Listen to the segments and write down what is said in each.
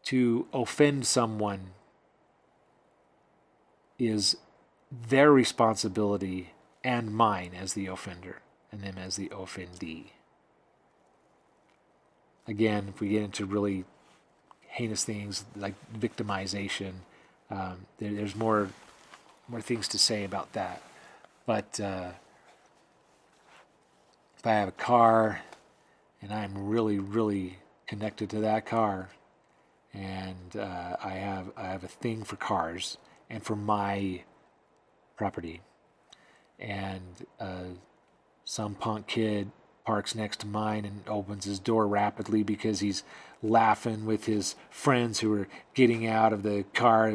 to offend someone is their responsibility and mine as the offender and them as the offendee. Again, if we get into really heinous things like victimization, there's more things to say about that. But if I have a car and I'm really, really connected to that car, and I have a thing for cars and for my property, and some punk kid parks next to mine and opens his door rapidly because he's laughing with his friends who are getting out of the car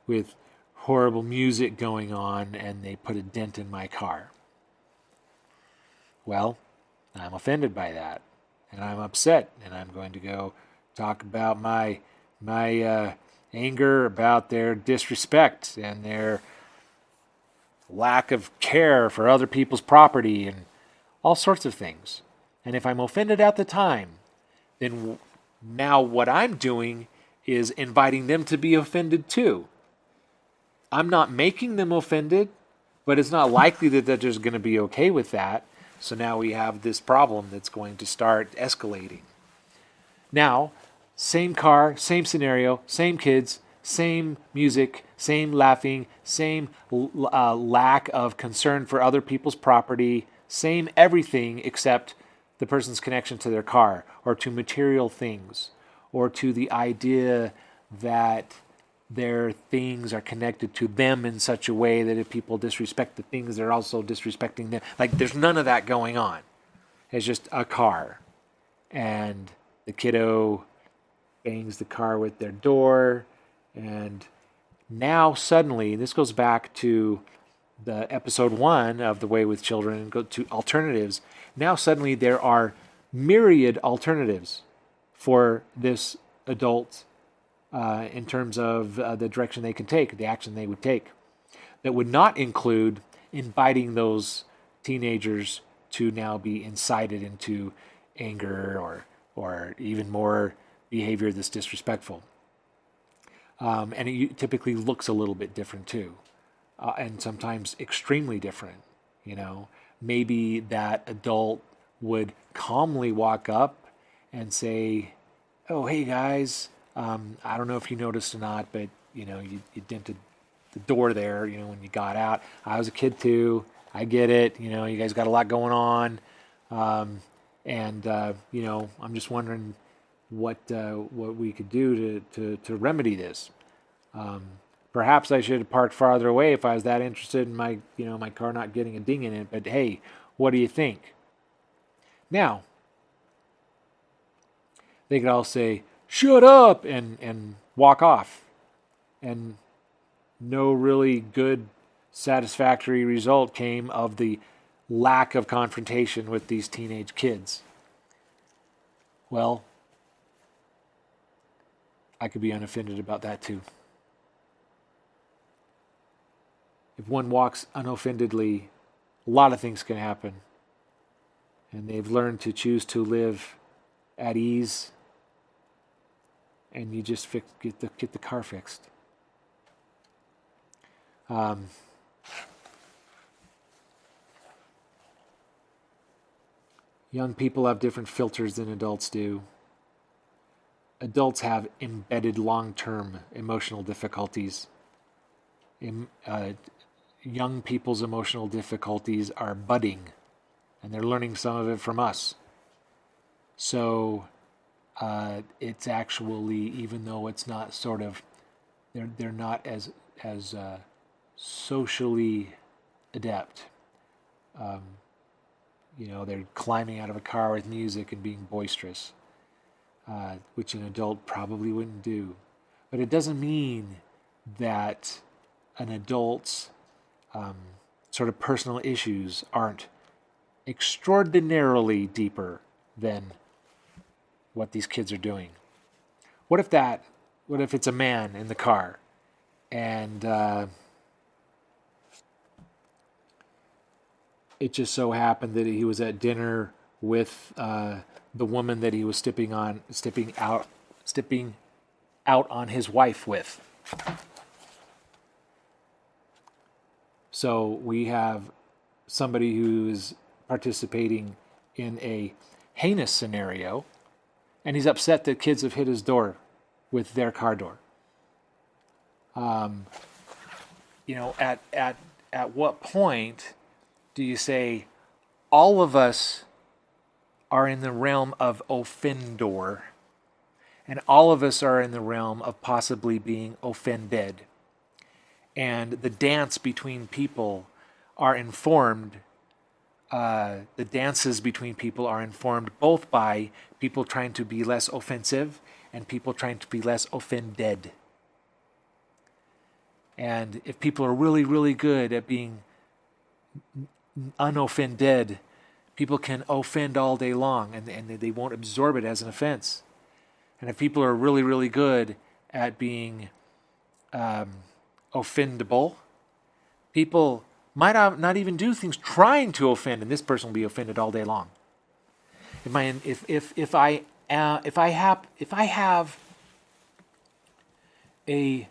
with horrible music going on, and they put a dent in my car. Well, I'm offended by that, and I'm upset, and I'm going to go talk about my anger about their disrespect and their lack of care for other people's property and all sorts of things. And if I'm offended at the time, then now what I'm doing is inviting them to be offended too. I'm not making them offended, but it's not likely that they're just going to be okay with that. So now we have this problem that's going to start escalating. Now, same car, same scenario, same kids, same music, same laughing, same lack of concern for other people's property, same everything except the person's connection to their car or to material things or to the idea that their things are connected to them in such a way that if people disrespect the things, they're also disrespecting them. Like, there's none of that going on. It's just a car. And the kiddo bangs the car with their door. And now suddenly, this goes back to the episode 1 of The Way with Children and go to alternatives. Now suddenly there are myriad alternatives for this adult in terms of the direction they can take, the action they would take, that would not include inviting those teenagers to now be incited into anger or even more behavior that's disrespectful. And it typically looks a little bit different too, and sometimes extremely different. You know, maybe that adult would calmly walk up and say, "Oh, hey guys, I don't know if you noticed or not, but you know, you dented the door there. You know, when you got out. I was a kid too. I get it. You know, you guys got a lot going on, and you know, I'm just wondering what we could do to remedy this. Perhaps I should have parked farther away if I was that interested in my car not getting a ding in it. But hey, what do you think?" Now, they could all say, "Shut up," and walk off. And no really good, satisfactory result came of the lack of confrontation with these teenage kids. Well, I could be unoffended about that too. If one walks unoffendedly, a lot of things can happen. And they've learned to choose to live at ease, and you just get the car fixed. Young people have different filters than adults do. Adults have embedded long-term emotional difficulties. Young people's emotional difficulties are budding, and they're learning some of it from us. So it's actually, even though it's not sort of, they're not as socially adept. You know, they're climbing out of a car with music and being boisterous, which an adult probably wouldn't do. But it doesn't mean that an adult's sort of personal issues aren't extraordinarily deeper than what these kids are doing. What if it's a man in the car and it just so happened that he was at dinner with the woman that he was stepping out on his wife with. So we have somebody who's participating in a heinous scenario, and he's upset that kids have hit his door with their car door. At what point do you say all of us are in the realm of offendor, and all of us are in the realm of possibly being offended? And the dance between people are informed, the dances between people are informed both by people trying to be less offensive and people trying to be less offended. And if people are really, really good at being unoffended, people can offend all day long and they won't absorb it as an offense. And if people are really, really good at being offendable, people might not even do things trying to offend, and this person will be offended all day long. If I have a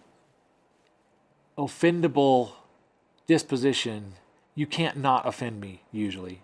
offendable disposition, you can't not offend me usually.